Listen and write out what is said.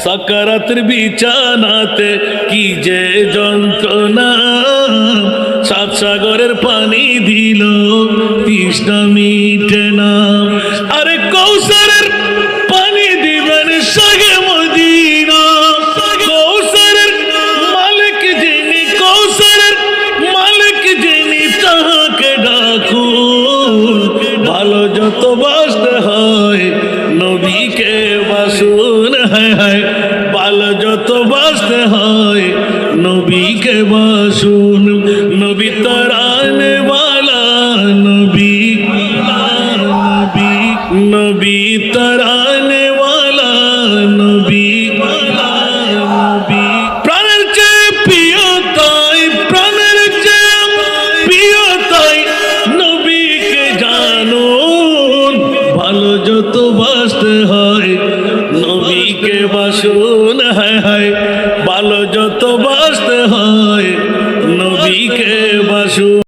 সাকারাতের বিছানাতে কি যে যন্ত্রণা, সাত সাগরের পানি দিল তৃষ্ণা মিটে না। আরে কৌসারের পানি দিবেন সাগে মদিনা, কৌসারের মালিক যিনি, কৌসারের মালিক যিনি, তাহাকে ডাকুন। ভালো যত বাসতে হয় নবীকে বাসুন, হায় হায় ভালো যত বাসতে হয় নবীকে বাসুন। নবী তরানে वाला, নবী নবী নবী তরানে वाला, নবী নবী প্রাণের চেয়ে প্রিয় তাই, প্রাণের চেয়ে প্রিয় তাই নবীকে জানুন। ভালো যত বাসতে হয় নবীকে বাসুন, হায় হায় ভালো যত বাসতে হয় নবীকে বাসুন।